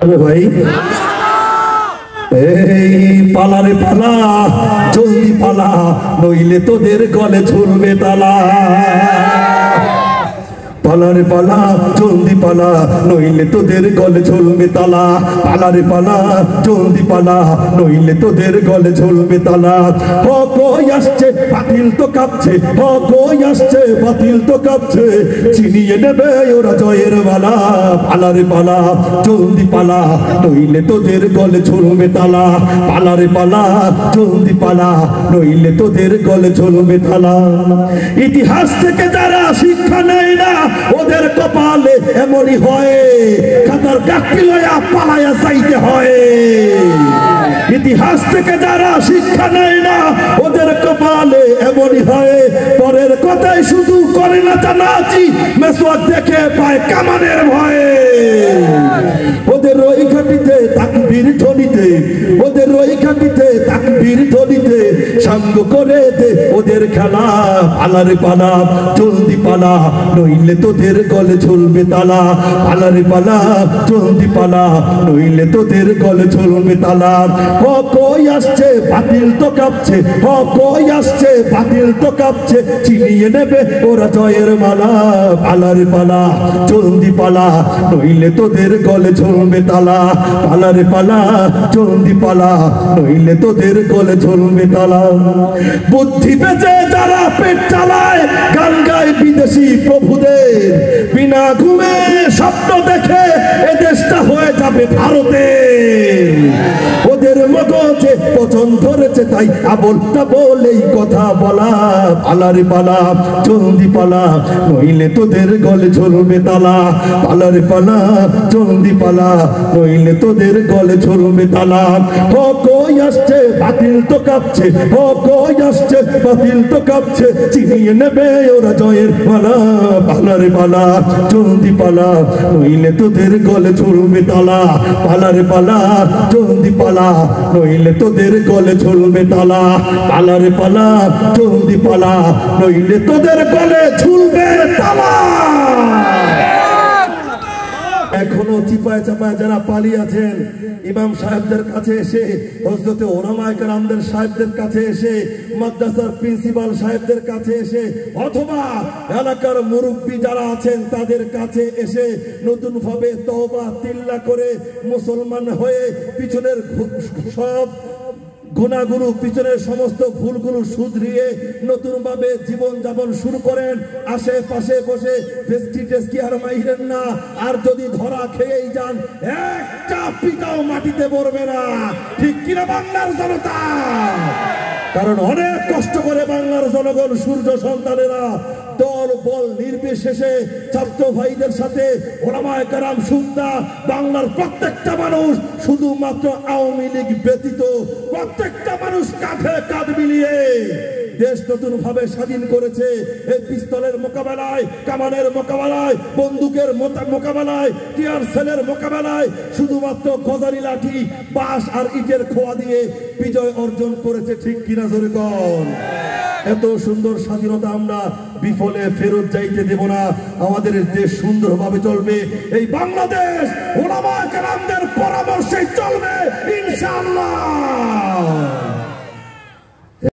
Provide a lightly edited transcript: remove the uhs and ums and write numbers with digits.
ভাই এই পালা রে পালা, জলদি পালা, নইলে তোদের গলে ঝুলবে তালা। পালা রে পালা, জলদি পালা, নইলে তোদের গলে ঝুলবে তালা। পালা রে পালা, জলদি পালা, নইলে তোদের গলে ঝুলবে তালা। কই আসছে বাতিল তো কাঁপছে, কই আসছে বাতিল তো কাঁপছে, চিনিয়ে নেবে ওরা জয়ের মালা। পালা রে পালা, জলদি পালা, নইলে তোদের গলে ঝুলবে তালা। পালা রে পালা, জলদি পালা, নইলে তোদের গলে ঝুলবে তালা। ইতিহাস থেকে যারা শিক্ষা নেয় না ওদের কপালে এমনই হয়, খাতার কাকি লয়া পালায়া যাইতে হয়। ইতিহাস থেকে যারা শিক্ষা নেয় না ওদের কপালে এমনই হয়, পরের কথাই শুধু করে না জানাচি, মেসওয়াক দেখে পায় কামানের ভয়ে। ওদের ওই ঘাটিতে তাকবীর ধ্বনিতে, ওদের ওই ঘাটিতে তাকবীর ধ্বনিতে সাঙ্গ করে দে ওদের খেলা। পালা রে পালা, জলদি পালা, নইলে তোদের গলে ঝুলবে তালা। পালা রে পালা, জলদি পালা, নইলে তোদের গলে ঝুলবে তালা। কই আসছে বাতিল তো কাঁপছে, কই আসছে বাতিল তো কাঁপছে, চিনিয়ে নেবে ওরা জয়ের মালা। পালা রে পালা, জলদি পালা, নইলে তোদের গলে ঝুলবে তালা। পালা রে পালা, জলদি পালা, নইলে তোদের গলে ঝুলবে তালা। বুদ্ধি বেঁচে যারা পেট চালায়, গান গায় বিদেশি প্রভুদের, বিনা ঘুমে স্বপ্ন দেখে এ দেশটা হয়ে যাবে ভারতের। ওদের মগজে পচন ধরেছে তাই আবলটা বলেই কথা বলা। পালা রে পালা, জলদি পালা, নইলে তোদের গলে ঝুলবে তালা। পালা রে পালা, জলদি পালা, নইলে তোদের গলে ঝুলবে তালা। কই আসছে বাতিল তো কাঁপছে, কই আসছে বাতিল তো কাঁপছে, চিনিয়ে নেবে ওরা জয়ের মালা। পালা রে পালা, জলদি পালা, নইলে তোদের গলে ঝুলবে তালা। পালা রে পালা, জলদি পালা, নইলে তোদের গলে ঝুলবে তালা। পালা রে পালা, জলদি পালা, নইলে তোদের গলে ঝুলবে তালা। এখনো চিপায় চাপায় যারা পালিয়ে আছেন, ইমাম সাহেবদের কাছে এসে, হযরতে উলামায়ে কেরামদের সাহেবদের কাছে এসে, মাদ্রাসার প্রিন্সিপাল সাহেবদের কাছে এসে, অথবা এলাকার মুরব্বী যারা আছেন তাদের কাছে এসে নতুন ভাবে তওবা তিল্লা করে মুসলমান হয়ে পিছনের সব গুনাহগুলো, পিছনের সমস্ত ভুলগুলো শুধরিয়ে নতুন ভাবে জীবন যাপন শুরু করেন। আশেপাশে বসে ফেস্টি টেস্টি আর মাইরেন না। আর যদি ধরা খেয়েই যান, একটা পিতাও মাটিতে পড়বে না। ঠিক কিনা বাংলার জনতা? কারণ অনেক কষ্ট করে বাংলার জনগণ, সূর্য সন্তানেরা দল বল নির্বিশেষে ছাত্র ভাইদের সাথে উলামায়ে কেরাম সুন্না, বাংলার প্রত্যেকটা মানুষ, শুধুমাত্র আওয়ামী লীগ ব্যতীত প্রত্যেকটা মানুষ কাঁধে কাঁধ মিলিয়ে দেশ নতুন ভাবে স্বাধীন করেছে। এই পিস্তলের মোকাবেলায়, কামানের মোকাবেলায়, বন্দুকের মোকাবেলায়, টিয়ার সেলের মোকাবেলায় শুধুমাত্র গজারি লাঠি, বাঁশ আর ইটের খোয়া দিয়ে বিজয় অর্জন করেছে। ঠিক কিনা জোরে কোন? এত সুন্দর স্বাধীনতা আমরা বিফলে ফেরত যাইতে দেব না। আমাদের দেশ সুন্দরভাবে চলবে। এই বাংলাদেশ উলামায়ে কেরামদের পরামর্শে চলবে ইনশাআল্লাহ।